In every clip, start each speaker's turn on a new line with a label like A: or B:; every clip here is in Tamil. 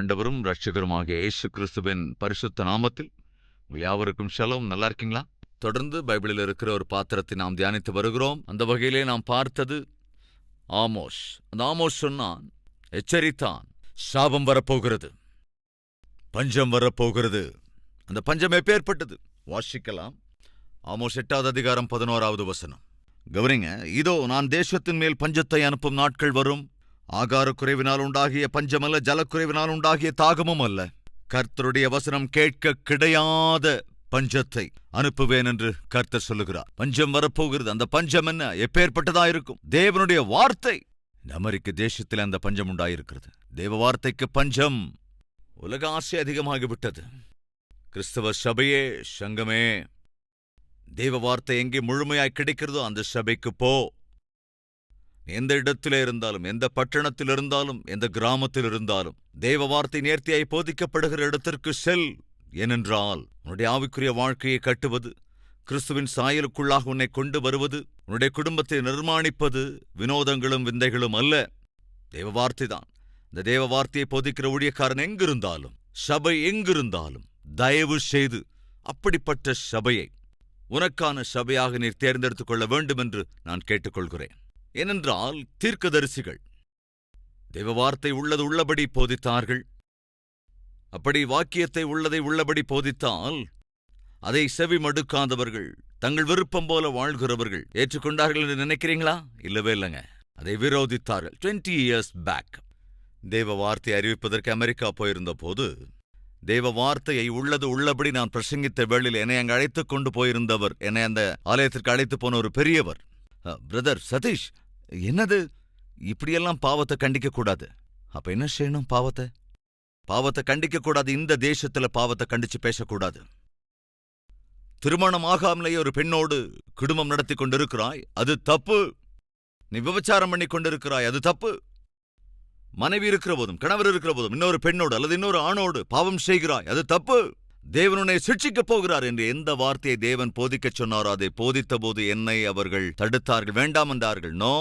A: ஆண்டவரும் இரட்சகருமாகிய இயேசு கிறிஸ்துவின் பரிசுத்த நாமத்தில் யாவருக்கும் ஷலோம். நல்லா இருக்கீங்களா? தொடர்ந்து பைபிளில் இருக்கிற ஒரு பாத்திரத்தை நாம் தியானித்து வருகிறோம். அந்த வகையிலே நாம் பார்த்தது ஆமோஸ். அந்த ஆமோஸ் சொன்னான், எச்சரித்தான், சாபம் வரப்போகிறது, பஞ்சம் வரப்போகிறது. அந்த பஞ்சம் எப்பேற்பட்டது வாசிக்கலாம். ஆமோஸ் 8வது அதிகாரம் 11வது வசனம். கவனிங்க. இதோ நான் தேசத்தின் மேல் பஞ்சத்தை அனுப்பும் நாட்கள் வரும். ஆகார குறைவினால் உண்டாகிய பஞ்சமல்ல, ஜலக்குறைவினால் உண்டாகிய தாகமும் அல்ல. கர்த்தருடைய வசனம் கேட்க கிடையாத பஞ்சத்தை அனுப்புவேன் என்று கர்த்தர் சொல்லுகிறார். பஞ்சம் வரப்போகிறது. அந்த பஞ்சம் என்ன, எப்பேற்பட்டதா இருக்கும்? தேவனுடைய வார்த்தை. இந்த அமெரிக்க தேசத்தில் அந்த பஞ்சம் உண்டாயிருக்கிறது. தேவ வார்த்தைக்கு பஞ்சம். உலக ஆசை அதிகமாகிவிட்டது. கிறிஸ்தவ சபையே, சங்கமே, தேவ வார்த்தை எங்கே முழுமையாய் கிடைக்கிறதோ அந்த சபைக்கு போ. எந்த இடத்திலே இருந்தாலும், எந்த பட்டணத்தில் இருந்தாலும், எந்த கிராமத்தில் இருந்தாலும் தேவ வார்த்தை நேர்த்தியாய் போதிக்கப்படுகிற இடத்திற்கு செல். ஏனென்றால் உன்னுடைய ஆவிக்குரிய வாழ்க்கையை கட்டுவது, கிறிஸ்துவின் சாயலுக்குள்ளாக உன்னை கொண்டு வருவது, உன்னுடைய குடும்பத்தை நிர்மாணிப்பது வினோதங்களும் விந்தைகளும் அல்ல, தேவ வார்த்தைதான். இந்த தேவ வார்த்தையை போதிக்கிற ஊழியக்காரன் எங்கிருந்தாலும், சபை எங்கிருந்தாலும், தயவு செய்து அப்படிப்பட்ட சபையை உனக்கான சபையாக நீர் தேர்ந்தெடுத்துக் கொள்ள வேண்டும் என்று நான் கேட்டுக்கொள்கிறேன். ஏனென்றால் தீர்க்கதரிசிகள் தேவ வார்த்தை உள்ளது உள்ளபடி போதித்தார்கள். அப்படி வாக்கியத்தை உள்ளதை உள்ளபடி போதித்தால் அதை செவி மடுக்காதவர்கள், தங்கள் விருப்பம் போல வாழ்கிறவர்கள் ஏற்றுக்கொண்டார்கள் என்று நினைக்கிறீங்களா? இல்லவே இல்லைங்க. அதை விரோதித்தார்கள். 20 years பேக் தேவ வார்த்தையை அறிவிப்பதற்கு அமெரிக்கா போயிருந்த போது, தேவ வார்த்தையை உள்ளது உள்ளபடி நான் பிரசங்கித்த வேளையில் என்னை அங்கு அழைத்துக் கொண்டு போயிருந்தவர், என்னை அந்த ஆலயத்திற்கு அழைத்து போன ஒரு பெரியவர், பிரதர் சதீஷ், என்னது இப்படியெல்லாம் பாவத்தை கண்டிக்க கூடாது. அப்ப என்ன செய்யணும்? பாவத்தை கண்டிக்க கூடாது. இந்த தேசத்துல பாவத்தை கண்டிச்சு பேசக்கூடாது. திருமணம் ஆகாமலேயே ஒரு பெண்ணோடு குடும்பம் நடத்தி கொண்டிருக்கிறாய், அது தப்பு. நீ விபச்சாரம் பண்ணி கொண்டிருக்கிறாய், அது தப்பு. மனைவி இருக்கிற போதும், கணவர் இருக்கிற போதும் இன்னொரு பெண்ணோடு அல்லது இன்னொரு ஆணோடு பாவம் செய்கிறாய், அது தப்பு. தேவன் உன்னை சிட்சிக்கப் போகிறார் என்று எந்த வார்த்தையை தேவன் போதிக்கச் சொன்னாரோ அதை போதித்த போது என்னை அவர்கள் தடுத்தார்கள், வேண்டாம் என்றார்கள். நோ,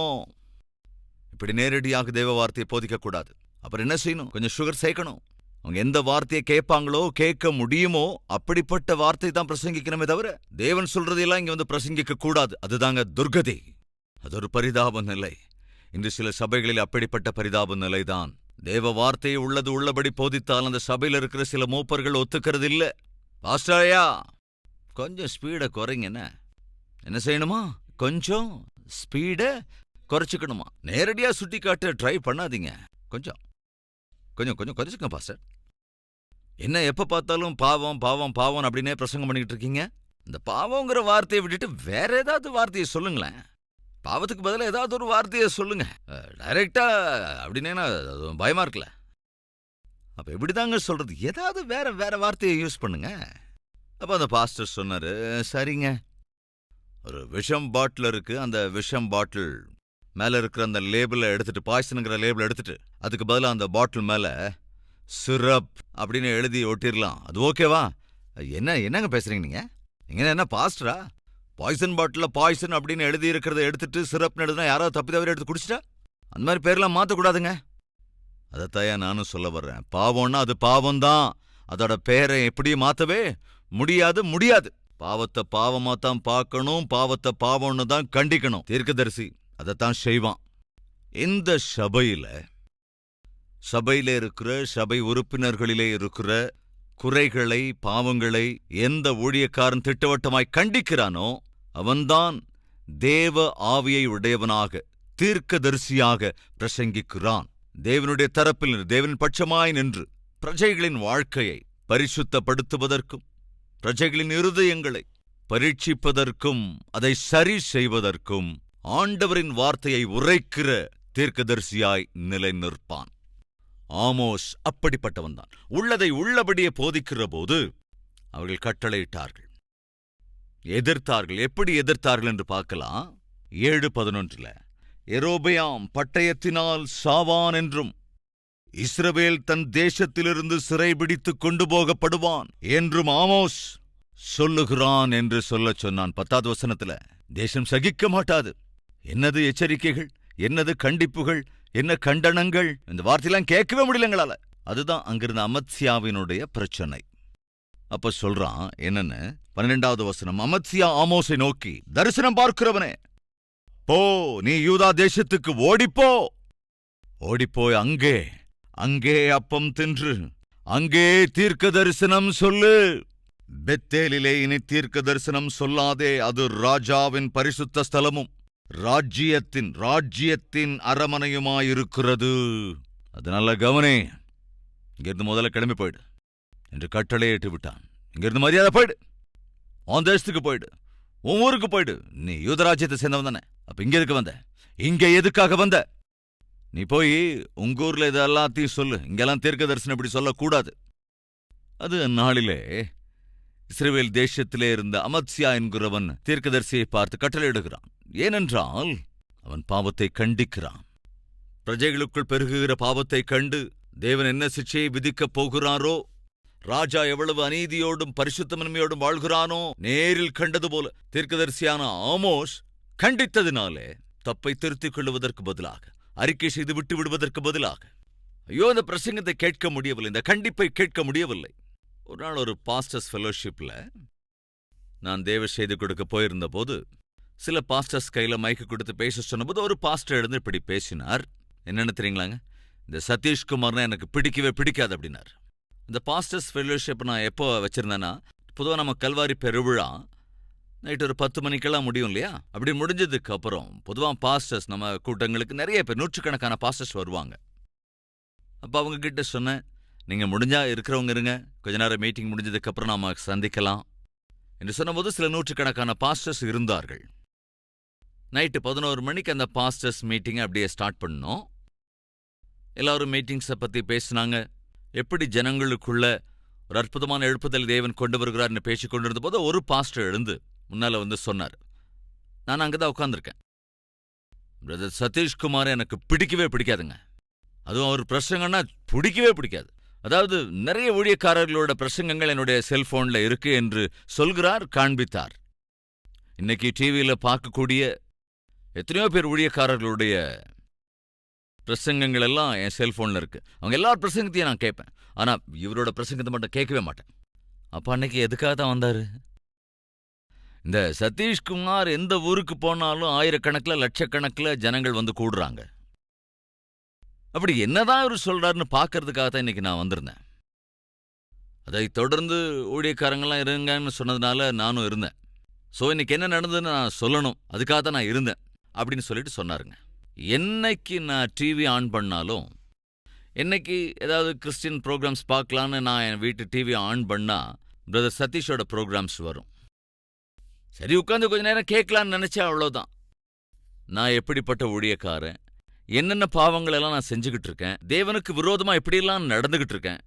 A: இப்படி நேரடியாக தேவ வார்த்தையை போதிக்கக்கூடாது. அப்புறம் என்ன செய்யணும்? கொஞ்சம் சுகர் சேர்க்கணும். அவங்க எந்த வார்த்தையை கேட்பாங்களோ, கேட்க முடியுமோ அப்படிப்பட்ட வார்த்தை தான் பிரசங்கிக்கணுமே தவிர தேவன் சொல்றதையெல்லாம் இங்க வந்து பிரசங்கிக்க கூடாது. அதுதாங்க துர்கதி. அது ஒரு பரிதாப நிலை. இன்று சில சபைகளில் அப்படிப்பட்ட பரிதாப நிலைதான். தேவ வார்த்தையை உள்ளது உள்ளபடி போதித்தால் அந்த சபையில் இருக்கிற சில மூப்பர்கள் ஒத்துக்கிறது இல்ல. பாஸ்டரையா, கொஞ்சம் ஸ்பீடை குறைங்கண்ண. என்ன செய்யணுமா? கொஞ்சம் ஸ்பீடை குறைச்சிக்கணுமா? நேரடியா சுட்டி காட்ட ட்ரை பண்ணாதீங்க. கொஞ்சம் கொஞ்சம் கொஞ்சம் குறைச்சிக்கங்க பாஸ்டர். என்ன எப்ப பார்த்தாலும் பாவம் பாவம் பாவம் அப்படின்னே பிரசங்கம் பண்ணிக்கிட்டு இருக்கீங்க? இந்த பாவங்கிற வார்த்தையை விட்டுட்டு வேற ஏதாவது வார்த்தையை சொல்லுங்களேன். பாவத்துக்கு பதிலாக ஏதாவது ஒரு வார்த்தையை சொல்லுங்க. டைரக்டா அப்படின்னா பயமா இருக்குல்ல. அப்ப எப்படிதாங்க சொல்றது? ஏதாவது வேற வேற வார்த்தையை யூஸ் பண்ணுங்க. அப்ப அந்த பாஸ்டர் சொன்னாரு, சரிங்க, ஒரு விஷம் பாட்டில் இருக்கு, அந்த விஷம் பாட்டில் மேல இருக்கிற அந்த லேபிளை எடுத்துட்டு, பாய்சனுங்கிற லேபிளை எடுத்துட்டு அதுக்கு பதிலாக அந்த பாட்டில் மேல சிரப் அப்படின்னு எழுதி ஒட்டிடலாம். அது ஓகேவா? என்னங்க பேசுறீங்க நீங்க? நீங்க என்ன பாஸ்டரா? பாய்சன் பாட்டில் பாய்சன் அப்படின்னு எழுதி இருக்கிறத எடுத்துட்டு சிரப்னு எழுதுனா யாராவது தப்பி தவிர எடுத்து குடிச்சிட்டா? அந்த மாதிரி பேர்லாம் மாற்றக்கூடாதுங்க. அதைத்தாயா நானும் சொல்ல வர்றேன். பாவம்னா அது பாவம்தான். அதோட பேரை எப்படியும் மாற்றவே முடியாது. பாவத்தை பாவமாத்தான் பார்க்கணும், பாவத்தை பாவம்னு தான் கண்டிக்கணும். தீர்க்கதரிசி அதைத்தான் செய்வான். இந்த சபையில இருக்கிற, சபை உறுப்பினர்களிலே இருக்கிற குறைகளை, பாவங்களை எந்த ஊழியக்காரன் திட்டவட்டமாய் கண்டிக்கிறானோ அவன்தான் தேவ ஆவியை உடையவனாக, தீர்க்கதரிசியாக பிரசங்கிக்கிறான். தேவனுடைய தரப்பில் நின்று, தேவன் பட்சமாய் நின்று பிரஜைகளின் வாழ்க்கையை பரிசுத்தப்படுத்துவதற்கும், பிரஜைகளின் இருதயங்களை பரீட்சிப்பதற்கும், அதை சரி செய்வதற்கும் ஆண்டவரின் வார்த்தையை உரைக்கிற தீர்க்கதரிசியாய் நிலை நிற்பான். ஆமோஸ் அப்படிப்பட்டவன்தான். உள்ளதை உள்ளபடியே போதிக்கிற போது அவர்கள் கட்டளையிட்டார்கள், எதிர்த்தார்கள். எப்படி எதிர்த்தார்கள் என்று பார்க்கலாம். 7:11 யெரொபெயாம் பட்டயத்தினால் சாவான் என்றும் இஸ்ரவேல் தன் தேசத்திலிருந்து சிறைபிடித்துக் கொண்டு போகப்படுவான் என்றும் ஆமோஸ் சொல்லுகிறான் என்று சொல்லச் சொன்னான். 10வது வசனத்துல தேசம் சகிக்க மாட்டாது. என்னது எச்சரிக்கைகள், என்னது கண்டிப்புகள், என்ன கண்டனங்கள்! இந்த வார்த்தையெல்லாம் கேட்கவே முடியல எங்களால. அதுதான் அங்கிருந்த அமத்சியாவினுடைய பிரச்சனை. அப்ப சொல்றான் என்னன்னு 12வது வசனம். அமத்சியா ஆமோஸை நோக்கி, தரிசனம் பார்க்கிறவனே, போ, நீ யூதா தேசத்துக்கு ஓடிப்போ. ஓடிப்போய் அங்கே அப்பம் தின்று அங்கே தீர்க்க தரிசனம் சொல்லு. பெத்தேலிலே இனி தீர்க்க தரிசனம் சொல்லாதே, அது ராஜாவின் பரிசுத்த ஸ்தலமும் ராஜ்யத்தின் அரமனையுமாயிருக்கிறது. அதனால கவனே, இங்கிருந்து முதல்ல கிளம்பி போயிடு என்று கட்டளையிட்டு விட்டான். இங்கிருந்து மரியாதை போயிடு, உன் தேசத்துக்கு போயிடு, உன் ஊருக்கு போயிடு. நீ யூதராஜ்யத்தை சேர்ந்தவன் தானே, அப்ப இங்க எதுக்கு வந்த? இங்க எதுக்காக வந்த? நீ போய் உங்க ஊர்ல இது எல்லாத்தையும் சொல்லு. இங்கெல்லாம் தீர்க்க தரிசனம் இப்படி சொல்லக்கூடாது. அது அந்நாளிலே இஸ்ரவேல் தேசத்திலே இருந்த அமத்சியா என்கிறவன் தீர்க்கதரிசியை பார்த்து கட்டளையிடுகிறான். ஏனென்றால் அவன் பாவத்தை கண்டிக்கிறான். பிரஜைகளுக்குள் பெருகுகிற பாவத்தை கண்டு தேவன் என்ன சிக்ஷையை விதிக்கப் போகிறாரோ, ராஜா எவ்வளவு அநீதியோடும் பரிசுத்தமின்மையோடும் வாழ்கிறானோ, நேரில் கண்டது போல தீர்க்கதரிசியான ஆமோஸ் கண்டித்ததினாலே தப்பை திருத்திக் கொள்ளுவதற்கு பதிலாக, அறிக்கை செய்து விட்டு விடுவதற்கு பதிலாக, ஐயோ இந்த பிரசங்கத்தை கேட்க முடியவில்லை, இந்த கண்டிப்பை கேட்க முடியவில்லை. ஒரு நாள் ஒரு பாஸ்டர்ஸ் ஃபெலோஷிப்ல நான் தேவ செய்தி கொடுக்க போயிருந்த போது சில பாஸ்டர்ஸ் கையில மைக்கு கொடுத்து பேச சொன்னபோது ஒரு பாஸ்டர் எழுந்து இப்படி பேசினார். என்னென்னு தெரியுங்களாங்க? இந்த சதீஷ்குமார்னா எனக்கு பிடிக்கவே பிடிக்காது அப்படின்னார். இந்த பாஸ்டர்ஸ் ஃபெலோஷிப் நான் எப்போ வச்சிருந்தேன்னா, பொதுவாக நம்ம கல்வாரி பெருவிழா நைட்டு ஒரு 10 மணிக்கெல்லாம் முடியும் இல்லையா? அப்படி முடிஞ்சதுக்கு அப்புறம் பொதுவாக பாஸ்டர்ஸ் நம்ம கூட்டங்களுக்கு நிறைய பேர், நூற்றுக்கணக்கான பாஸ்டர்ஸ் வருவாங்க. அப்போ அவங்க கிட்ட சொன்னேன், நீங்க முடிஞ்சா இருக்கிறவங்க இருங்க, கொஞ்ச நேரம் மீட்டிங் முடிஞ்சதுக்கு அப்புறம் நாம சந்திக்கலாம் என்று சொன்னபோது சில நூற்றுக்கணக்கான பாஸ்டர்ஸ் இருந்தார்கள். நைட்டு 11 மணிக்கு அந்த பாஸ்டர்ஸ் மீட்டிங்கை அப்படியே ஸ்டார்ட் பண்ணோம். எல்லாரும் மீட்டிங்ஸை பத்தி பேசினாங்க. எப்படி ஜனங்களுக்குள்ள ஒரு அற்புதமான எழுப்புதல் தேவன் கொண்டு வருகிறார்னு பேசிக் கொண்டிருந்த போது ஒரு பாஸ்டர் எழுந்து முன்னால வந்து சொன்னார். நான் அங்கதான் உட்கார்ந்துருக்கேன். பிரதர் சதீஷ்குமார் எனக்கு பிடிக்கவே பிடிக்காதுங்க. அதுவும் அவர் பிரசங்கன்னா பிடிக்கவே பிடிக்காது. அதாவது நிறைய ஊழியக்காரர்களோட பிரசங்கங்கள் என்னுடைய செல்போன்ல இருக்கு என்று சொல்கிறார், காண்பித்தார். இன்னைக்கு டிவியில பார்க்கக்கூடிய எத்தனையோ பேர் ஊழியக்காரர்களுடைய பிரசங்கங்கள் எல்லாம் என் செல்போன்ல இருக்கு. அவங்க எல்லார் பிரசங்கத்தையும் நான் கேட்பேன். ஆனா இவரோட பிரசங்கத்தை மட்டும் கேட்கவே மாட்டேன். அப்ப அன்னைக்கு எதுக்காக தான் வந்தாரு? இந்த சதீஷ்குமார் எந்த ஊருக்கு போனாலும் ஆயிரக்கணக்கில் லட்சக்கணக்கில் ஜனங்கள் வந்து கூடுறாங்க. அப்படி என்னதான் இவர் சொல்றாருன்னு பார்க்கறதுக்காக தான் இன்னைக்கு நான் வந்திருந்தேன். அதை தொடர்ந்து ஊழியக்காரங்களாம் இருங்கன்னு சொன்னதுனால நானும் இருந்தேன். ஸோ இன்னைக்கு என்ன நடந்ததுன்னு நான் சொல்லணும், அதுக்காக தான் நான் இருந்தேன் அப்படின்னு சொல்லிட்டு சொன்னாருங்க. என்னைக்கு நான் டிவி ஆன் பண்ணாலும், என்னைக்கு ஏதாவது கிறிஸ்டின் ப்ரோக்ராம்ஸ் பார்க்கலான்னு நான் என் வீட்டு டிவி ஆன் பண்ணா பிரதர் சதீஷோட ப்ரோக்ராம்ஸ் வரும். சரி, உட்காந்து கொஞ்ச நேரம் கேட்கலான்னு நினைச்சா அவ்வளோதான். நான் எப்படிப்பட்ட ஊழியக்காரன், என்னென்ன பாவங்கள் எல்லாம் நான் செஞ்சுக்கிட்டு இருக்கேன், தேவனுக்கு விரோதமா எப்படியெல்லாம் நடந்துகிட்டு இருக்கேன்,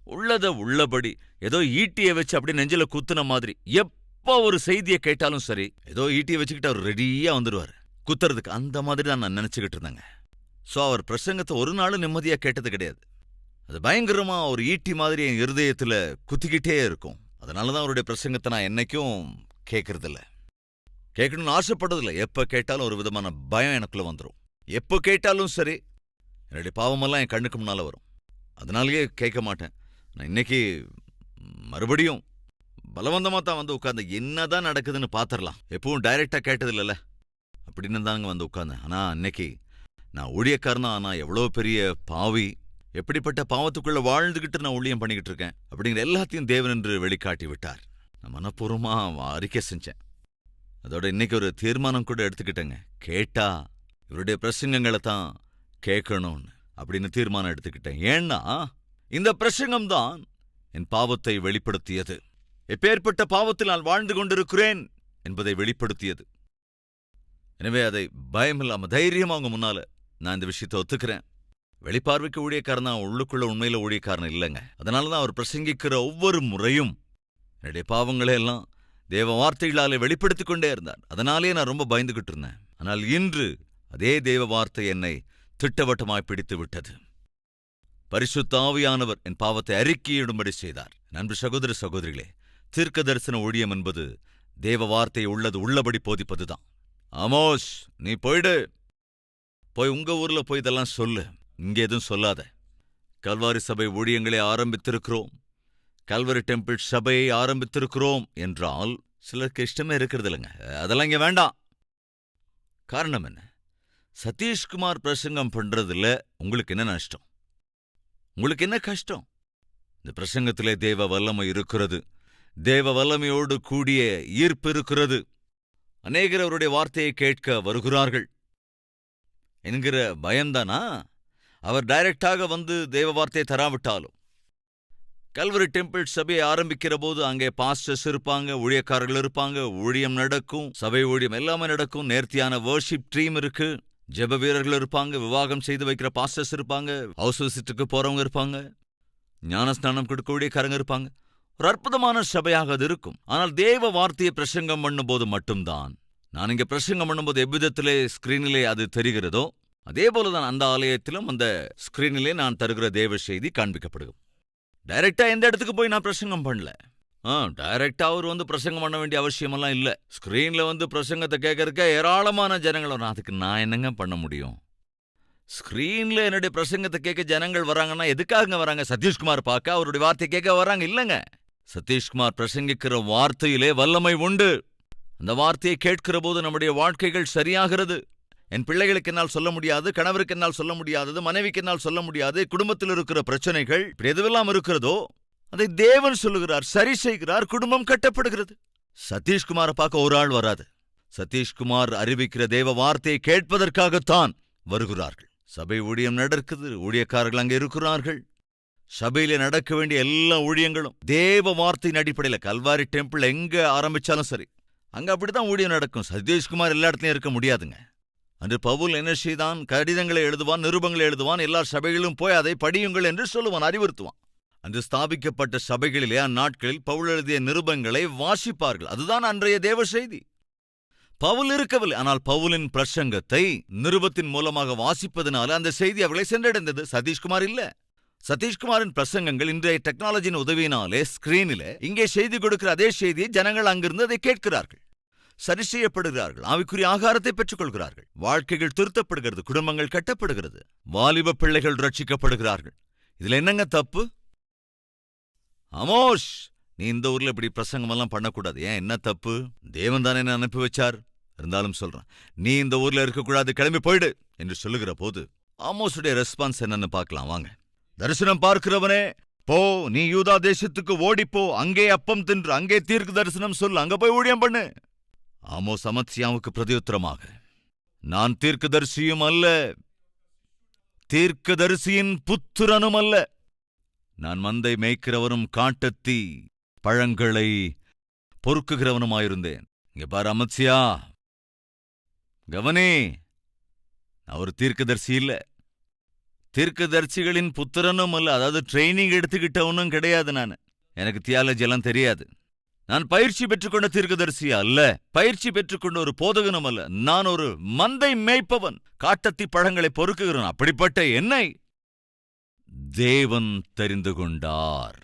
A: உள்ளத உள்ளபடி ஏதோ ஈட்டியை வச்சு அப்படி நெஞ்சில குத்துன மாதிரி எப்போ ஒரு செய்தியை கேட்டாலும் சரி, ஏதோ ஈட்டியை வச்சுக்கிட்டு அவர் ரெடியா வந்துடுவார் குத்துறதுக்கு. அந்த மாதிரி தான் நான் நினைச்சுக்கிட்டு இருந்தேங்க. ஸோ அவர் பிரசங்கத்தை ஒரு நாளும் நிம்மதியா கேட்டது கிடையாது. அது பயங்கரமா ஒரு ஈட்டி மாதிரி என் இருதயத்துல குத்திக்கிட்டே இருக்கும். அதனாலதான் அவருடைய பிரசங்கத்தை நான் என்னைக்கும் கேட்கறதில்ல, கேட்கணும்னு ஆசைப்படுறதில்ல. எப்ப கேட்டாலும் ஒரு விதமான பயம் எனக்குள்ள வந்துடும். எப்போ கேட்டாலும் சரி, என்னுடைய பாவமெல்லாம் என் கண்ணுக்கு முன்னால வரும். அதனாலேயே கேட்க மாட்டேன். நான் இன்னைக்கு மறுபடியும் பலவந்தமா தான் வந்து உட்கார்ந்து என்னதான் நடக்குதுன்னு பாத்திரலாம். எப்பவும் டைரக்டா கேட்டதில்ல அப்படின்னு தாங்க வந்து உட்கார்ந்தேன். ஆனா இன்னைக்கு நான் ஊழியக்காரனா, நான் எவ்வளோ பெரிய பாவி, எப்படிப்பட்ட பாவத்துக்குள்ள வாழ்ந்துகிட்டு நான் ஊழியம் பண்ணிக்கிட்டு இருக்கேன் அப்படிங்கிற எல்லாத்தையும் தேவன் என்று வெளிக்காட்டி விட்டார். நான் மனப்பூர்வமா அறிக்கை செஞ்சேன். அதோட இன்னைக்கு ஒரு தீர்மானம் கூட எடுத்துக்கிட்டேங்க. கேட்டா இவருடைய பிரசங்கங்களை தான் கேட்கணும்னு அப்படின்னு தீர்மானம் எடுத்துக்கிட்டேன். ஏன்னா இந்த பிரசங்கம் தான் என் பாவத்தை வெளிப்படுத்தியது. எப்பேற்பட்ட பாவத்தில் நான் வாழ்ந்து கொண்டிருக்கிறேன் என்பதை வெளிப்படுத்தியது. எனவே அதை பயமில்லாம தைரியமா அவங்க முன்னால நான் இந்த விஷயத்தை ஒத்துக்கிறேன். வெளிப்பார்வைக்கு ஊழியக்காரன் தான், உள்ளுக்குள்ள உண்மையில ஊழியக்காரன் இல்லைங்க. அதனாலதான் அவர் பிரசங்கிக்கிற ஒவ்வொரு முறையும் என்னுடைய பாவங்களை எல்லாம் தேவ வார்த்தைகளாலே வெளிப்படுத்திக் கொண்டே இருந்தார். அதனாலே நான் ரொம்ப பயந்துகிட்டு இருந்தேன். ஆனால் இன்று அதே தேவ வார்த்தை என்னை திட்டவட்டமாய் பிடித்து விட்டது. பரிசுத்த ஆவியானவர் என் பாவத்தை அறிக்கையிடும்படி செய்தார். நண்பு சகோதர சகோதரிகளே, தீர்க்க தரிசன ஊழியம் என்பது தேவ வார்த்தை உள்ளது உள்ளபடி போதிப்பதுதான். ஆமோஸ், நீ போயிடு, போய் உங்க ஊர்ல போய் இதெல்லாம் சொல்லு, இங்க எதுவும் சொல்லாத. கல்வாரி சபை ஊழியங்களை ஆரம்பித்திருக்கிறோம், கல்வரி டெம்பிள் சபையை ஆரம்பித்திருக்கிறோம் என்றால் சிலருக்கு இஷ்டமே இருக்கிறது இல்லைங்க. அதெல்லாம் இங்க வேண்டாம். காரணம் என்ன? சதீஷ்குமார் பிரசங்கம் பண்றதுல உங்களுக்கு என்ன நஷ்டம்? உங்களுக்கு என்ன கஷ்டம்? இந்த பிரசங்கத்திலே தேவ வல்லமை இருக்கிறது, தேவ வல்லமையோடு கூடிய ஈர்ப்பு இருக்கிறது. அநேகர் அவருடைய வார்த்தையை கேட்க வருகிறார்கள் என்கிற பயம்தானா? அவர் டைரக்டாக வந்து தேவ வார்த்தையை தராவிட்டாலும், கல்வரி டெம்பிள் சபையை ஆரம்பிக்கிற போது அங்கே பாஸ்டர்ஸ் இருப்பாங்க, ஊழியக்காரர்கள் இருப்பாங்க, ஊழியம் நடக்கும், சபை ஊழியம் எல்லாமே நடக்கும், நேர்த்தியான வர்ஷிப் டீம் இருக்கு, ஜெப வீரர்கள் இருப்பாங்க, விவாகம் செய்து வைக்கிற பாஸ்டர்ஸ் இருப்பாங்க, ஹவுஸ் விசிட்டுக்கு போறவங்க இருப்பாங்க, ஞானஸ்நானம் கொடுக்க ஊழியக்காரங்க இருப்பாங்க. ஒரு அற்புதமான சபையாக அது இருக்கும். ஆனால் தேவ வார்த்தையை பிரசங்கம் பண்ணும்போது மட்டும்தான், நான் இங்க பிரசங்கம் பண்ணும்போது எவ்விதத்திலே ஸ்கிரீனிலே அது தெரிகிறதோ அதே போலதான் அந்த ஆலயத்திலும் அந்த ஸ்கிரீனிலே நான் தருகிற தேவ செய்தி காண்பிக்கப்படுகும். டைரக்டா எந்த இடத்துக்கு போய் நான் பிரசங்கம் பண்ணல. டைரக்டா அவர் வந்து பிரசங்கம் பண்ண வேண்டிய அவசியமெல்லாம் இல்ல. ஸ்கிரீன்ல வந்து பிரசங்கத்தை கேட்கறதுக்க ஏராளமான ஜனங்கள் வரும். அதுக்கு நான் என்னங்க பண்ண முடியும்? ஸ்கிரீன்ல என்னுடைய பிரசங்கத்தை கேட்க ஜனங்கள் வராங்கன்னா எதுக்காக வராங்க? சதீஷ்குமார் பார்க்க, அவருடைய வார்த்தை கேட்க வராங்க இல்லங்க. சதீஷ்குமார் பிரசங்கிக்கிற வார்த்தையிலே வல்லமை உண்டு. அந்த வார்த்தையை கேட்கிற போது நம்முடைய வாழ்க்கைகள் சரியாகிறது. என் பிள்ளைகளுக்கு என்னால் சொல்ல முடியாது, கணவருக்கு என்னால் சொல்ல முடியாதது, மனைவிக்கு என்னால் சொல்ல முடியாது, குடும்பத்தில் இருக்கிற பிரச்சனைகள் எதுவெல்லாம் இருக்கிறதோ அதை தேவன் சொல்லுகிறார், சரி செய்கிறார், குடும்பம் கட்டப்படுகிறது. சதீஷ்குமாரை பார்க்க ஒரு ஆள் வராது. சதீஷ்குமார் அறிவிக்கிற தேவ வார்த்தையை கேட்பதற்காகத்தான் வருகிறார்கள். சபை ஊழியம் நடக்குது, ஊழியக்காரர்கள் அங்கே இருக்கிறார்கள். சபையில நடக்க வேண்டிய எல்லா ஊழியங்களும் தேவ வார்த்தையின் அடிப்படையில், கல்வாரி டெம்பிள் எங்க ஆரம்பிச்சாலும் சரி அங்க அப்படித்தான் ஊழியம் நடக்கும். சதீஷ்குமார் எல்லா இடத்துலயும் இருக்க முடியாதுங்க. அன்று பவுல் என்ன செய்தான்? கடிதங்களை எழுதுவான், நிருபங்களை எழுதுவான், எல்லா சபைகளிலும் போய் அதை படியுங்கள் என்று சொல்லுவான், அறிவுறுத்துவான். அன்று ஸ்தாபிக்கப்பட்ட சபைகளிலே அந்நாட்களில் பவுல் எழுதிய நிருபங்களை வாசிப்பார்கள். அதுதான் அன்றைய தேவ செய்தி. பவுல் இருக்கவில்லை, ஆனால் பவுலின் பிரசங்கத்தை நிருபத்தின் மூலமாக வாசிப்பதனால அந்த செய்தி அவர்களை சென்றடைந்தது. சதீஷ்குமார் இல்ல. சதீஷ்குமாரின் பிரசங்கங்கள் இன்றைய டெக்னாலஜியின் உதவியினாலே ஸ்கிரீனிலே இங்கே செய்தி கொடுக்கிற அதே செய்தியை ஜனங்கள் அங்கிருந்து அதை கேட்கிறார்கள், சரி செய்யப்படுகிறார்கள், ஆவிக்குரிய ஆகாரத்தை பெற்றுக் கொள்கிறார்கள், வாழ்க்கைகள் திருத்தப்படுகிறது, குடும்பங்கள் கட்டப்படுகிறது, வாலிப பிள்ளைகள் ரட்சிக்கப்படுகிறார்கள். இதுல என்னங்க தப்பு? அமோஷ், நீ இந்த ஊர்ல இப்படி பிரசங்கம் எல்லாம் பண்ணக்கூடாது. ஏன், என்ன தப்பு? தேவன் தானே என்ன அனுப்பி வச்சார். இருந்தாலும் சொல்றான், நீ இந்த ஊர்ல இருக்கக்கூடாது, கிளம்பி போயிடு என்று சொல்லுகிற போது ஆமோஸுடைய ரெஸ்பான்ஸ் என்னன்னு பார்க்கலாம் வாங்க. தரிசனம் பார்க்கிறவனே போ, நீ யூதா தேசத்துக்கு ஓடிப்போ, அங்கே அப்பம் தின்று, அங்கே தீர்க்க தரிசனம் சொல்லு, அங்க போய் ஊழியம் பண்ணு. ஆமோஸ் அமத்சியாவுக்கு பிரதியுத்தரமாக, நான் தீர்க்கதரிசியும் அல்ல, தீர்க்கதரிசியின் புத்திரனும் அல்ல, நான் மந்தை மேய்க்கிறவனும் காட்டத்தி பழங்களை பொறுக்குகிறவனுமாயிருந்தேன். இங்க பாரு அமத்சியா, கவனே, நான் ஒரு தீர்க்கதரிசி இல்ல, தீர்க்கதரிசிகளின் புத்திரனும் அல்ல, அதாவது ட்ரைனிங் எடுத்துக்கிட்டவனும் கிடையாது. எனக்கு தியாலஜி எல்லாம் தெரியாது. நான் பயிற்சி பெற்றுக்கொண்ட தீர்க்கதரிசி அல்ல, பயிற்சி பெற்றுக்கொண்ட ஒரு போதகனும் அல்ல. நான் ஒரு மந்தை மேய்ப்பவன், காட்டத்தி பழங்களை பொறுக்குகிறவன். அப்படிப்பட்ட என்னை தேவன் தெரிந்து கொண்டார்.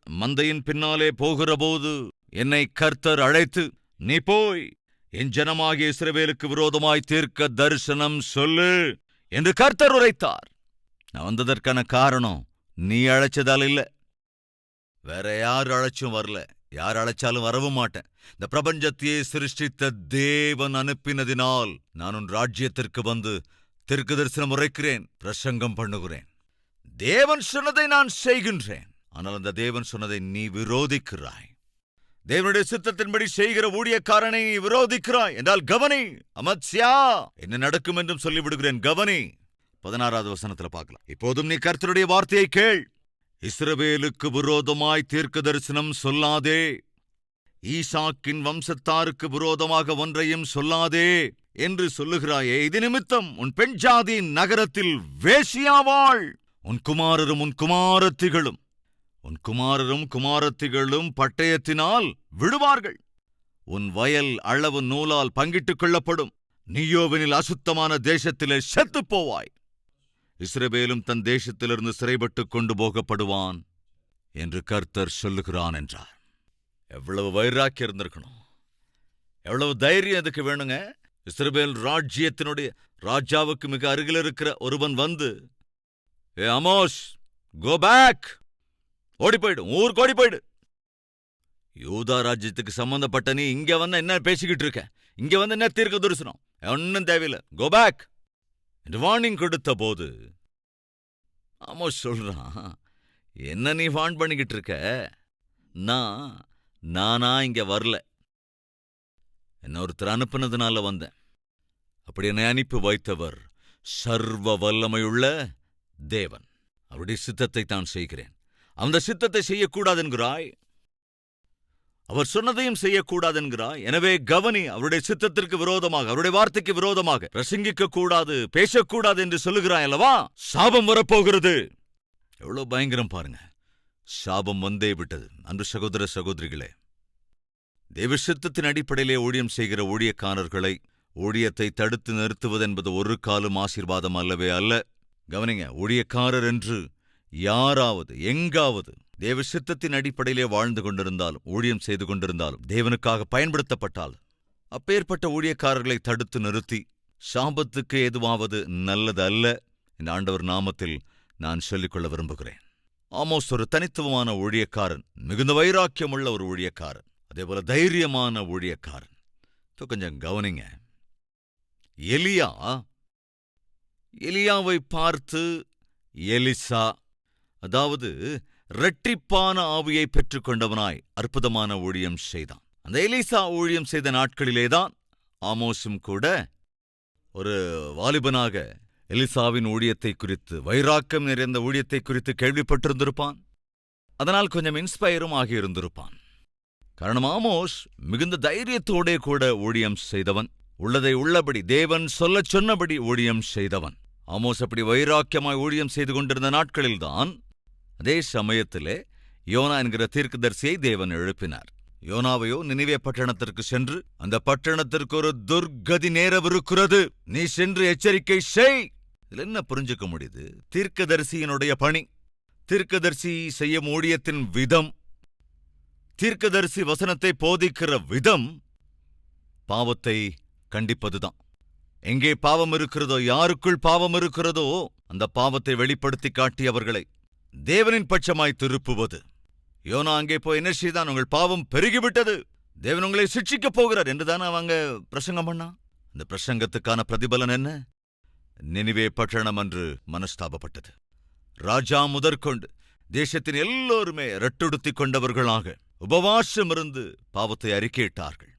A: மந்தையின் பின்னாலே போகிற போது என்னை கர்த்தர் அழைத்து, நீ போய் என் ஜனமாகிய இஸ்ரவேலுக்கு விரோதமாய் தீர்க்க தரிசனம் சொல்லு என்று கர்த்தர் உரைத்தார். நான் வந்ததற்கான காரணம் நீ அழைச்சதால் இல்ல, வேற யார் அழைச்சும் வரல, யார் அழைச்சாலும் வரவும் மாட்டேன். இந்த பிரபஞ்சத்தையே சிருஷ்டித்த தேவன் அனுப்பினதினால் நான் உன் ராஜ்யத்திற்கு வந்து தீர்க்க தரிசனம் உரைக்கிறேன், பிரசங்கம் பண்ணுகிறேன். தேவன் சொன்னதை நான் செய்கின்றேன். ஆனால் அந்த தேவன் சொன்னதை நீ விரோதிக்கிறாய். தேவனுடைய சித்தத்தின்படி செய்கிற ஊழியக்காரனை நீ விரோதிக்கிறாய் என்றால் கவனி அமத்சியா, என்ன நடக்கும் என்றும் சொல்லிவிடுகிறேன், கவனி. 16வது வசனத்துல பார்க்கலாம். இப்போதும் நீ கர்த்தருடைய வார்த்தையை கேள். இஸ்ரவேலுக்கு விரோதமாய் தீர்க்க தரிசனம் சொல்லாதே, ஈசாக்கின் வம்சத்தாருக்கு விரோதமாக ஒன்றையும் சொல்லாதே என்று சொல்லுகிறாயே, இது நிமித்தம் உன் பெண் ஜாதி நகரத்தில் வேசியாவாள். உன் குமாரரும் குமாரத்திகளும் பட்டயத்தினால் விடுவார்கள். உன் வயல் அளவு நூலால் பங்கிட்டுக் கொள்ளப்படும். நீயோவெனில் அசுத்தமான தேசத்திலே செத்துப் போவாய். இஸ்ரவேலும் தன் தேசத்திலிருந்து சிறைப்பட்டுக் கொண்டு போகப்படுவான் என்று கர்த்தர் சொல்லுகிறான் என்றார். எவ்வளவு வைராக்கியம் இருந்திருக்கணும், எவ்வளவு தைரியம் அதுக்கு வேணுங்க. இஸ்ரவேல் ராஜ்யத்தினுடைய ராஜாவுக்கு மிக அருகில் இருக்கிற ஒருவன் வந்து, ஏ அமோஸ், கோ பேக், ஓடி போயிடு, ஊருக்கு ஓடி போயிடு. யூதா ராஜ்யத்துக்கு சம்பந்தப்பட்ட நீ இங்க வந்து என்ன பேசிக்கிட்டு இருக்க? இங்க வந்து என்ன தீர்க்க தரிசனம்? ஒன்னும் தேவையில்லை, கோ பேக் என்று வார்னிங் கொடுத்த போது ஆமோஸ் சொல்றான், என்ன நீ வார்ன் பண்ணிக்கிட்டு இருக்க? நானா இங்க வரல, என்ன ஒருத்தர் அனுப்புனதுனால வந்தேன். அப்படி என்னை அனுப்பி வைத்தவர் சர்வ வல்லமையுள்ள தேவன். அவருடைய சித்தத்தை தான் செய்கிறேன். அந்த சித்தத்தை செய்யக்கூடாது என்கிறாய், அவர் சொன்னதையும் செய்யக்கூடாது என்கிறாய். எனவே கவனி, அவருடைய சித்தத்திற்கு விரோதமாக, அவருடைய வார்த்தைக்கு விரோதமாக பிரசங்கிக்க கூடாது, பேசக்கூடாது என்று சொல்லுகிறாய் அல்லவா? சாபம் வரப்போகிறது. எவ்வளவு பயங்கரம் பாருங்க. சாபம் வந்தே விட்டது. அன்பு சகோதர சகோதரிகளே, தேவ சித்தத்தின் அடிப்படையிலே ஊழியம் செய்கிற ஊழியக்காரர்களை ஊழியத்தை தடுத்து நிறுத்துவதென்பது ஒரு காலம் ஆசீர்வாதம் அல்லவே அல்ல. கவனிங்க, ஊழியக்காரர் என்று யாராவது எங்காவது தேவ சித்தத்தின் அடிப்படையிலே வாழ்ந்து கொண்டிருந்தாலும் ஊழியம் செய்து கொண்டிருந்தாலும் தேவனுக்காக பயன்படுத்தப்பட்டால் அப்பேற்பட்ட ஊழியக்காரர்களை தடுத்து நிறுத்தி சாபத்துக்கு ஏதுவாவது நல்லது அல்ல. இந்த ஆண்டவர் நாமத்தில் நான் சொல்லிக்கொள்ள விரும்புகிறேன். ஆமோஸ் ஒரு தனித்துவமான ஊழியக்காரன், மிகுந்த வைராக்கியமுள்ள ஒரு ஊழியக்காரன், அதேபோல தைரியமான ஊழியக்காரன். இப்போ கொஞ்சம் கவனிங்க. எலியாவை பார்த்து எலிசா, அதாவது இரட்டிப்பான ஆவியை பெற்றுக்கொண்டவனாய் அற்புதமான ஊழியம் செய்தான். அந்த எலிசா ஊழியம் செய்த நாட்களிலேதான் ஆமோஸும் கூட ஒரு வாலிபனாக எலிசாவின் ஊழியத்தை குறித்து, வைராக்கம் நிறைந்த ஊழியத்தை குறித்து கேள்விப்பட்டிருந்திருப்பான். அதனால் கொஞ்சம் இன்ஸ்பயரும் ஆகியிருந்திருப்பான். காரணம், ஆமோஸ் மிகுந்த தைரியத்தோடே கூட ஊழியம் செய்தவன், உள்ளதை உள்ளபடி தேவன் சொல்லச் சொன்னபடி ஊழியம் செய்தவன். ஆமோஸ் அப்படி வைராக்கியமாய் ஊழியம் செய்து கொண்டிருந்த நாட்களில்தான் அதே சமயத்திலே யோனா என்கிற தீர்க்கதரிசியை தேவன் எழுப்பினார். யோனாவையோ நினிவே பட்டணத்திற்கு சென்று, அந்த பட்டணத்திற்கு ஒரு துர்கதி நேரவிருக்கிறது, நீ சென்று எச்சரிக்கை செய். இதுல என்ன புரிஞ்சுக்க முடியுது? தீர்க்கதரிசியினுடைய பணி, தீர்க்கதரிசி செய்யும் ஊழியத்தின் விதம், தீர்க்கதரிசி வசனத்தை போதிக்கிற விதம் பாவத்தை கண்டிப்பதுதான். எங்கே பாவம் இருக்கிறதோ, யாருக்குள் பாவம் இருக்கிறதோ அந்த பாவத்தை வெளிப்படுத்தி காட்டி அவர்களை தேவனின் பட்சமாய் திருப்புவது. யோனா அங்கே போய் என்ன செய்தான்? உங்கள் பாவம் பெருகிவிட்டது, தேவன் உங்களை சிட்சிக்கப் போகிறார் என்றுதானே அவங்க பிரசங்கம் பண்ணா. அந்த பிரசங்கத்துக்கான பிரதிபலன் என்ன? நினிவே பட்டணம் அன்று மனஸ்தாபப்பட்டது. ராஜா முதற்கொண்டு தேசத்தின் எல்லோருமே இரட்டுடுத்திக் கொண்டவர்களாக உபவாசம் இருந்து பாவத்தை அறிக்கையிட்டார்கள்.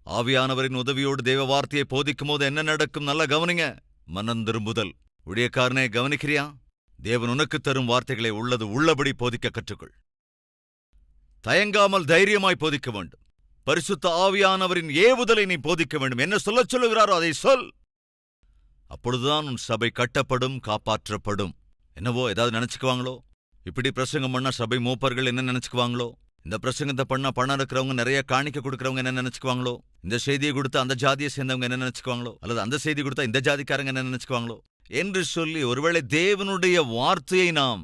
A: ஆவியானவரின் உதவியோடு தேவ வார்த்தையை போதிக்கும் போது என்ன நடக்கும்? நல்லா கவனிங்க. மனம் திரும்புதல். ஊழியக்காரனே, கவனிக்கிறியா? தேவன் உனக்கு தரும் வார்த்தைகளை உள்ளது உள்ளபடி போதிக்க கற்றுக்கொள். தயங்காமல் தைரியமாய் போதிக்க வேண்டும். பரிசுத்த ஆவியானவரின் ஏவுதலை நீ போதிக்க வேண்டும். என்ன சொல்லச் சொல்லுகிறாரோ அதை சொல். அப்பொழுதுதான் உன் சபை கட்டப்படும், காப்பாற்றப்படும். என்னவோ ஏதாவது நினைச்சுக்குவாங்களோ? இப்படி பிரசங்கம் பண்ணா சபை மூப்பர்கள் என்ன நினைச்சுக்குவாங்களோ? இந்த பிரசங்கத்தை பண்ணா பணம் இருக்கிறவங்க, நிறைய காணிக்க கொடுக்கறவங்க என்ன நினைச்சுக்குவாங்களோ? இந்த செய்தியை கொடுத்தா அந்த ஜாதியை சேர்ந்தவங்க என்ன நினைச்சுக்குவாங்களோ? அல்லது அந்த செய்தி கொடுத்தா இந்த ஜாதிக்காரங்க என்ன நினைச்சுக்குவாங்களோ என்று சொல்லி ஒருவேளை தேவனுடைய வார்த்தையை நாம்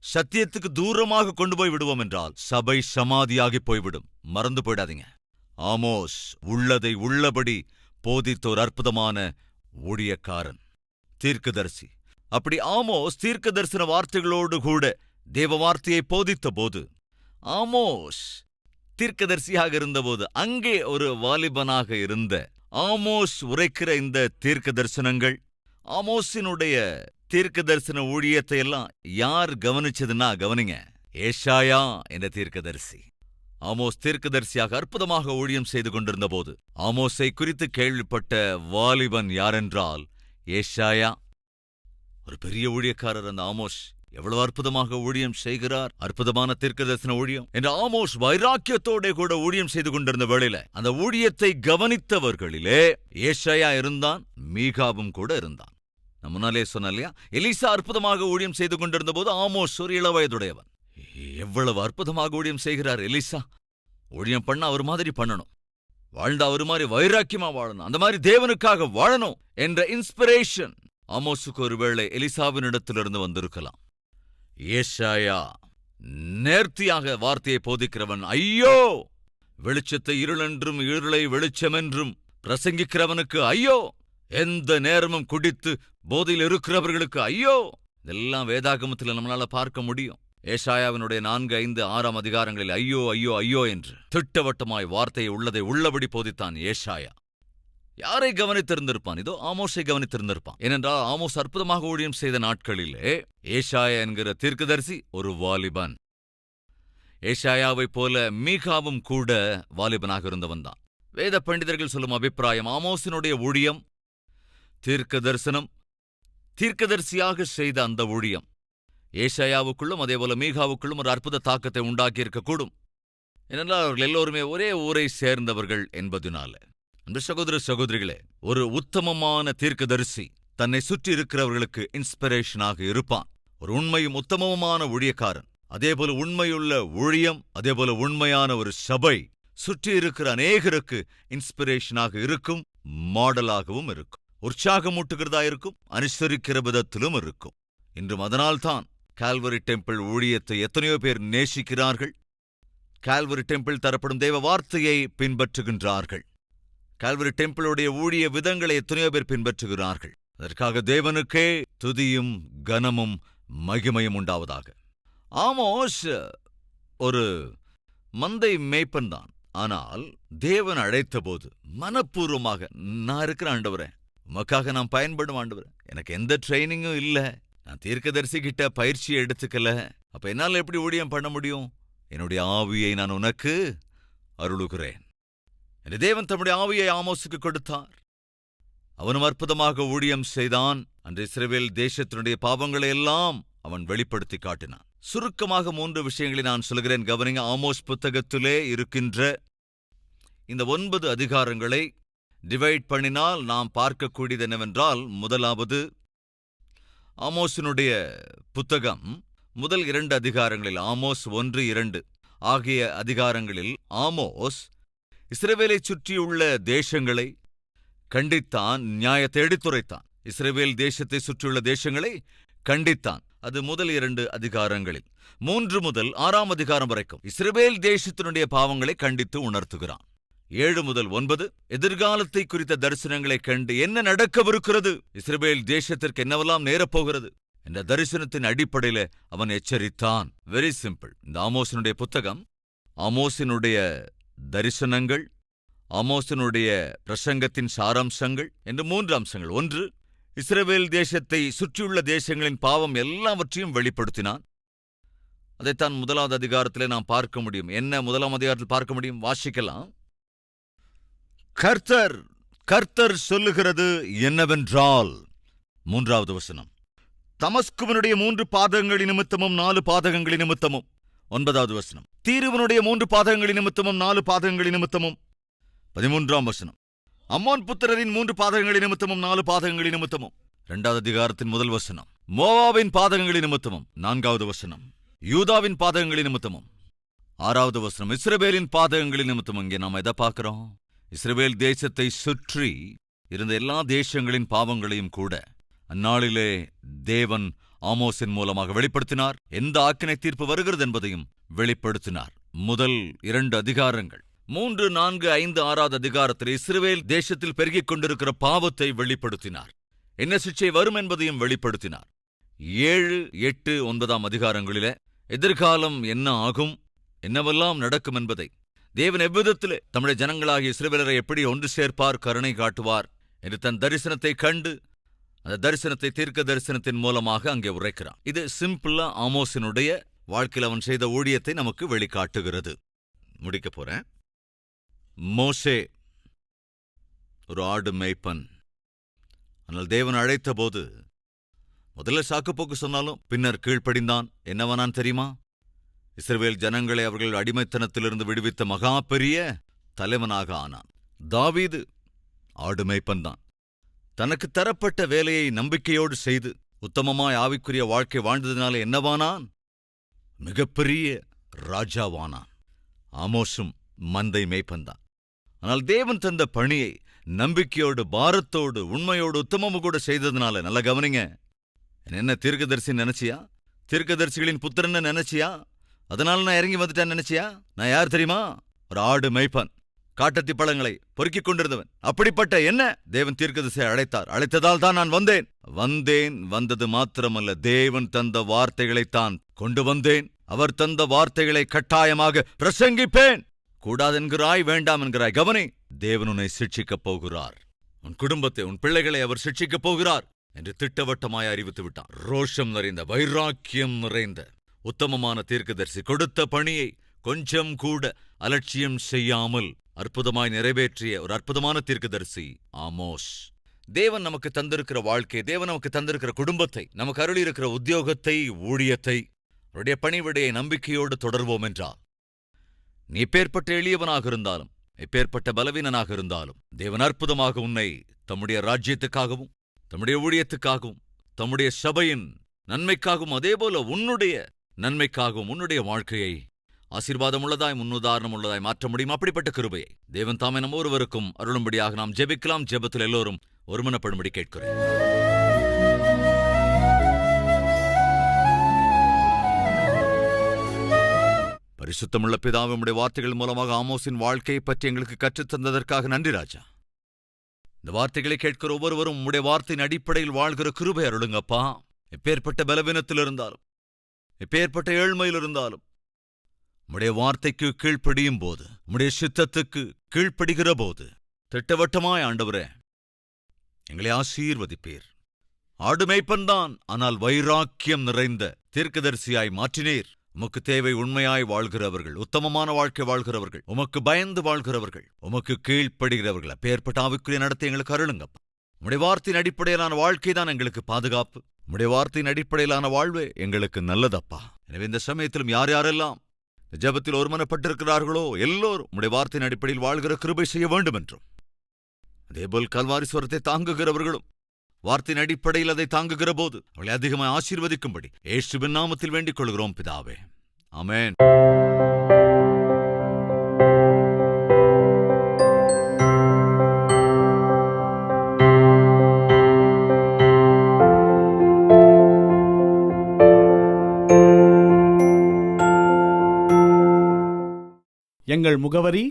A: சத்தியத்துக்கு தூரமாக கொண்டு போய் விடுவோம் என்றால் சபை சமாதியாகி போய்விடும். மறந்து போயிடாதீங்க. ஆமோஸ் உள்ளதை உள்ளபடி போதித்த ஒரு அற்புதமான ஊழியக்காரன், தீர்க்கதரிசி. அப்படி ஆமோஸ் தீர்க்க தரிசன வார்த்தைகளோடு கூட தேவ வார்த்தையை போதித்த போது, ஆமோஸ் தீர்க்கதரிசியாக இருந்தபோது அங்கே ஒரு வாலிபனாக இருந்த ஆமோஸ் உரைக்கிற இந்த தீர்க்க தரிசனங்கள், ஆமோஸினுடைய தீர்க்க தரிசன ஊழியத்தை எல்லாம் யார் கவனிச்சதுன்னா, கவனிங்க, ஏசாயா என்ற தீர்க்கதரிசி. ஆமோஸ் தீர்க்கதரிசியாக அற்புதமாக ஊழியம் செய்து கொண்டிருந்த போது ஆமோஸை குறித்து கேள்விப்பட்ட வாலிபன் யாரென்றால் ஏசாயா. ஒரு பெரிய ஊழியக்காரர் அந்த ஆமோஸ். எவ்வளவு அற்புதமாக ஊழியம் செய்கிறார், அற்புதமான தீர்க்கதரிசன ஊழியம் என்று ஆமோஸ் வைராக்கியத்தோட கூட ஊழியம் செய்து கொண்டிருந்த வேளையில அந்த ஊழியத்தை கவனித்தவர்களிலே ஏசாயா இருந்தான், மீகாவும் கூட இருந்தான். நான் முன்னாலே சொன்ன இல்லையா, எலிசா அற்புதமாக ஊழியம் செய்து கொண்டிருந்த போது ஆமோஸ் ஒரு இளவயதுடையவன். எவ்வளவு அற்புதமாக ஊழியம் செய்கிறார் எலிசா. ஊழியம் பண்ண அவர் மாதிரி பண்ணணும், வாழ்ந்தா அவர் மாதிரி வைராக்கியமா வாழணும், அந்த மாதிரி தேவனுக்காக வாழணும் என்ற இன்ஸ்பிரேஷன் ஆமோஸுக்கு ஒருவேளை எலிசாவினிடத்திலிருந்து வந்திருக்கலாம். ஏசாயா நேர்த்தியாக வார்த்தையை போதிக்கிறவன். ஐயோ, வெளிச்சத்தை இருளென்றும் இருளை வெளிச்சமென்றும் பிரசங்கிக்கிறவனுக்கு ஐயோ, எந்த நேரமும் குடித்து போதையில் இருக்கிறவர்களுக்கு ஐயோ, இதெல்லாம் வேதாகமத்தில் நம்மளால பார்க்க முடியும். ஏசாயாவினுடைய 4, 5, 6 அதிகாரங்களில் ஐயோ ஐயோ ஐயோ என்று திட்டவட்டமாய் வார்த்தையை உள்ளதை உள்ளபடி போதித்தான் ஏசாயா. யாரை கவனித்திருந்திருப்பான்? இதோ ஆமோஸை கவனித்திருந்திருப்பான். ஏனென்றால் ஆமோஸ் அற்புதமாக ஊழியம் செய்த நாட்களிலே ஏசாயா என்கிற தீர்க்கதரிசி ஒரு வாலிபன். ஏசாயாவைப் போல மீகாவும் கூட வாலிபனாக இருந்தவன் தான். வேத பண்டிதர்கள் சொல்லும் அபிப்பிராயம், ஆமோஸினுடைய ஊழியம் தீர்க்க தரிசனம், தீர்க்கதரிசியாக செய்த அந்த ஊழியம் ஏசாயாவுக்குள்ளும் அதேபோல மீகாவுக்குள்ளும் ஒரு அற்புத தாக்கத்தை உண்டாக்கியிருக்கக்கூடும். ஏனென்றால் அவர்கள் எல்லோருமே ஒரே ஊரை சேர்ந்தவர்கள் என்பதனால. அந்த சகோதர சகோதரிகளே, ஒரு உத்தமமான தீர்க்கதரிசி தன்னை சுற்றி இருக்கிறவர்களுக்கு இன்ஸ்பிரேஷனாக இருப்பான். ஒரு உண்மையும் உத்தமமான ஊழியக்காரன், அதேபோல உண்மையுள்ள ஊழியம், அதேபோல உண்மையான ஒரு சபை சுற்றி இருக்கிற அநேகருக்கு இன்ஸ்பிரேஷனாக இருக்கும், மாடலாகவும் இருக்கும், உற்சாகமூட்டுகிறதா இருக்கும், அனுசரிக்கிற விதத்திலும் இருக்கும். இன்றும் அதனால்தான் கால்வரி டெம்பிள் ஊழியத்தை எத்தனையோ பேர் நேசிக்கிறார்கள். கால்வரி டெம்பிள் தரப்படும் தேவ வார்த்தையை பின்பற்றுகின்றார்கள். கால்வரி டெம்பிளுடைய ஊழிய விதங்களை எத்தனையோ பேர் பின்பற்றுகிறார்கள். அதற்காக தேவனுக்கே துதியும் கனமும் மகிமையும் உண்டாவதாக. ஆமோஸ் ஒரு மந்தை மேய்ப்பன் தான். ஆனால் தேவன் அழைத்தபோது மனப்பூர்வமாக, நான் இருக்கிற ஆண்டவரே, உமக்காக நான் பயன்படும் ஆண்டவரே, எனக்கு எந்த ட்ரைனிங்கும் இல்ல, நான் தீர்க்கதரிசி கிட்ட பயிற்சியை எடுத்துக்கல, அப்ப என்னால் எப்படி ஊழியம் பண்ண முடியும்? என்னுடைய ஆவியை நான் உனக்கு அருளுகிறேன் என்று தேவன் தம்முடைய ஆவியை ஆமோஸுக்கு கொடுத்தார். அவனும் அற்புதமாக ஊழியம் செய்தான். அன்று இஸ்ரவேல் தேசத்தினுடைய பாவங்களை எல்லாம் அவன் வெளிப்படுத்தி காட்டினான். சுருக்கமாக 3 விஷயங்களை நான் சொல்கிறேன், கவனிங்க. ஆமோஸ் புத்தகத்திலே இருக்கின்ற இந்த 9 அதிகாரங்களை டிவைட் பண்ணினால் நாம் பார்க்கக்கூடியது என்னவென்றால், முதலாவது, ஆமோஸினுடைய புத்தகம் முதல் 2 அதிகாரங்களில், ஆமோஸ் 1, 2 ஆகிய அதிகாரங்களில் ஆமோஸ் இஸ்ரவேலை சுற்றியுள்ள தேசங்களை கண்டித்தான், நியாயத்தை எடுத்துரைத்தான். இஸ்ரவேல் தேசத்தை சுற்றியுள்ள தேசங்களை கண்டித்தான். அது முதல் 2 அதிகாரங்களில். 3 முதல் 6 அதிகாரம் வரைக்கும் இஸ்ரவேல் தேசத்தினுடைய பாவங்களை கண்டித்து உணர்த்துகிறான். 7 முதல் 9 எதிர்காலத்தை குறித்த தரிசனங்களைக் கண்டு என்ன நடக்கவிருக்கிறது, இஸ்ரவேல் தேசத்திற்கு என்னவெல்லாம் நேரப்போகிறது என்ற தரிசனத்தின் அடிப்படையில் அவன் எச்சரித்தான். Very simple. இந்த ஆமோஸினுடைய புத்தகம், ஆமோஸினுடைய தரிசனங்கள், ஆமோஸினுடைய பிரசங்கத்தின் சாராம்சங்கள் என்று 3 அம்சங்கள். 1, இஸ்ரவேல் தேசத்தை சுற்றியுள்ள தேசங்களின் பாவம் எல்லாவற்றையும் வெளிப்படுத்தினான். அதைத்தான் 1வது அதிகாரத்திலே நாம் பார்க்க முடியும். என்ன 1ஆம் அதிகாரத்தில் பார்க்க முடியும்? வாசிக்கலாம். கர்த்தர் சொல்லுகிறது என்னவென்றால், 3வது வசனம், தமஸ்குவனுடைய 3 பாதகங்களின் நிமித்தமும் 4 பாதகங்களின் நிமித்தமும். 9வது வசனம், தீருவனுடைய 3 பாதகங்களின் நிமித்தமும் 4 பாதகங்களின் நிமித்தமும். 13ஆம் வசனம், அம்மோன் புத்திரரின் 3 பாதகங்களின் நிமித்தமும் 4 பாதகங்களின் நிமித்தமும். 2வது அதிகாரத்தின் முதல் வசனம், மோவாபின் பாதகங்களின் நிமித்தமும். 4வது வசனம், யூதாவின் பாதகங்களின் நிமித்தமும். 6வது வசனம், இஸ்ரவேலின் பாதகங்களின் நிமித்தமும். இங்கே நாம் எதை பார்க்கிறோம்? இஸ்ரவேல் தேசத்தை சுற்றி இருந்த எல்லா தேசங்களின் பாவங்களையும் கூட அந்நாளிலே தேவன் ஆமோஸின் மூலமாக வெளிப்படுத்தினார். எந்த ஆக்கினை தீர்ப்பு வருகிறது என்பதையும் வெளிப்படுத்தினார். முதல் 2 அதிகாரங்கள் 3, 4, 5, 6வது அதிகாரத்தில் இஸ்ரவேல் தேசத்தில் பெருகிக் கொண்டிருக்கிற பாவத்தை வெளிப்படுத்தினார். என்ன சிக்ஷை வரும் என்பதையும் வெளிப்படுத்தினார். 7, 8, 9ஆம் அதிகாரங்களிலே எதிர்காலம் என்ன ஆகும், என்னவெல்லாம் நடக்கும் என்பதை, தேவன் எவ்விதத்திலே தம்முடைய ஜனங்களாகிய இஸ்ரவேலரை எப்படி ஒன்று சேர்ப்பார், கருணை காட்டுவார் என்று தன் தரிசனத்தை கண்டு அந்த தரிசனத்தை தீர்க்க தரிசனத்தின் மூலமாக அங்கே உரைக்கிறான். இது சிம்பிளா ஆமோஸினுடைய வாழ்க்கையில் அவன் செய்த ஊழியத்தை நமக்கு வெளிக்காட்டுகிறது. முடிக்க போறேன். மோசே ஒரு ஆடு மேய்ப்பன். ஆனால் தேவன் அழைத்த போது முதல்ல சாக்குப்போக்கு சொன்னாலும் பின்னர் கீழ்ப்படிந்தான். என்னவனான் தெரியுமா? இஸ்ரவேல் ஜனங்களை அவர்கள் அடிமைத்தனத்திலிருந்து விடுவித்த மகா பெரிய தலைவனாக ஆனான். தாவீது ஆடு மேய்ப்பன் தான். தனக்கு தரப்பட்ட வேலையை நம்பிக்கையோடு செய்து உத்தமமாய் ஆவிக்குரிய வாழ்க்கை வாழ்ந்ததினால என்னவானான்? மிகப்பெரிய ராஜாவானான். ஆமோஸும் மந்தை மேய்ப்பன்தான். ஆனால் தேவன் தந்த பணியை நம்பிக்கையோடு, பாரத்தோடு, உண்மையோடு, உத்தமமும் கூட செய்ததுனால, நல்ல கவனிங்க, என்ன தீர்க்கதரிசி நினைச்சியா? தீர்க்கதரிசிகளின் புத்திரன்னு நினைச்சியா? அதனால நான் இறங்கி வந்துட்டேன்னு நினைச்சியா? நான் யார் தெரியுமா? ஒரு ஆடு மேய்ப்பன். காட்டத்தி பழங்களை பொறுக்கிக் கொண்டிருந்தவன். அப்படிப்பட்ட என்ன தேவன் தீர்க்கதரிசியை அழைத்தார். அழைத்ததால் தான் நான் வந்தேன். வந்தது மாத்திரமல்ல, தேவன் தந்த வார்த்தைகளைத்தான் கொண்டு வந்தேன். அவர் தந்த வார்த்தைகளை கட்டாயமாக பிரசங்கிப்பேன். கூடாதென்கிறாய், வேண்டாம் என்கிறாய், கவனி, தேவன் உன்னை சிட்சிக்கப் போகிறார். உன் குடும்பத்தை, உன் பிள்ளைகளை அவர் சிட்சிக்கப் போகிறார் என்று திட்டவட்டமாய் அறிவித்து விட்டான். ரோஷம் நிறைந்த, வைராக்கியம் நிறைந்த உத்தமமான தீர்க்கதரிசி கொடுத்த பணியை கொஞ்சம் கூட அலட்சியம் செய்யாமல் அற்புதமாய் நிறைவேற்றிய ஒரு அற்புதமான தீர்க்கதரிசி ஆமோஸ். தேவன் நமக்கு தந்திருக்கிற வாழ்க்கை, தேவன் நமக்கு தந்திருக்கிற குடும்பத்தை, நமக்கு அருளியிருக்கிற உத்தியோகத்தை, ஊழியத்தை, அவருடைய பணிவிடையை நம்பிக்கையோடு தொடர்வோம் என்றால், நீ எப்பேற்பட்ட எளியவனாக இருந்தாலும், எப்பேற்பட்ட பலவீனனாக இருந்தாலும், தேவன் அற்புதமாக உன்னை தம்முடைய ராஜ்யத்துக்காகவும், தம்முடைய ஊழியத்துக்காகவும், தம்முடைய சபையின் நன்மைக்காகவும், அதேபோல உன்னுடைய நன்மைக்காகவும் உன்னுடைய வாழ்க்கையை ஆசீர்வாதம் உள்ளதாய், முன்னுதாரணம் உள்ளதாய் மாற்ற முடியும். அப்படிப்பட்ட கிருபையை தேவன் தாமே நம்ம ஒருவருக்கும் அருளும்படியாக நாம் ஜெபிக்கலாம். ஜெபத்தில் எல்லோரும் ஒருமனப்படும்படி கேட்கிறேன். பரிசுத்தமுள்ள பிதாவே, உம்முடைய வார்த்தைகள் மூலமாக ஆமோஸின் வாழ்க்கையை பற்றி எங்களுக்கு கற்றுத் தந்ததற்காக நன்றி ராஜா. இந்த வார்த்தைகளை கேட்கிற ஒவ்வொருவரும் உம்முடைய வார்த்தையின் அடிப்படையில் வாழ்கிற கிருபை அருளுங்கப்பா. எப்பேற்பட்ட பலவீனத்தில் இருந்தாலும், எப்பேற்பட்ட ஏழ்மையில் இருந்தாலும், உம்முடைய வார்த்தைக்கு கீழ்ப்படியும் போது, உம்முடைய சித்தத்துக்கு கீழ்ப்படுகிற போது, திட்டவட்டமாய் ஆண்டவரே எங்களை ஆசீர்வதிப்பீர். ஆடு மேய்ப்பன்தான், ஆனால் வைராக்கியம் நிறைந்த தீர்க்கதரிசியாய் மாற்றினீர். உமக்கு தேவை உண்மையாய் வாழ்கிறவர்கள், உத்தமமான வாழ்க்கை வாழ்கிறவர்கள், உமக்கு பயந்து வாழ்கிறவர்கள், உமக்கு கீழ்ப்படுகிறவர்கள். அப்பேற்பட்ட ஆவிக்குரிய நடத்தை எங்களுக்கு அருளுங்கப்பா. உம்முடைய வார்த்தையின் அடிப்படையிலான வாழ்க்கை தான் எங்களுக்கு பாதுகாப்பு. உம்முடைய வார்த்தையின் அடிப்படையிலான வாழ்வே எங்களுக்கு நல்லதப்பா. எனவே இந்த சமயத்திலும் யார் யாரெல்லாம் ஜெபத்தில் ஒருமனப்பட்டிருக்கிறார்களோ எல்லோரும் உம்முடைய வார்த்தையின் அடிப்படையில் வாழ்கிற கிருபை செய்ய வேண்டும் என்றும், அதேபோல் கல்வாரிஸ்வரத்தை தாங்குகிறவர்களும் வார்த்தையின் அடிப்படையில் அதை தாங்குகிற போது அவளை அதிகமாக ஆசீர்வதிக்கும்படி இயேசுவின் நாமத்தில் வேண்டிக் கொள்கிறோம் பிதாவே, ஆமென்.
B: எங்கள் முகவரி: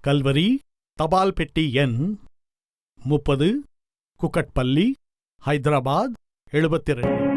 B: கல்வரி, தபால் பெட்டி எண் 30, குக்கட்பள்ளி, ஹைதராபாத் 72.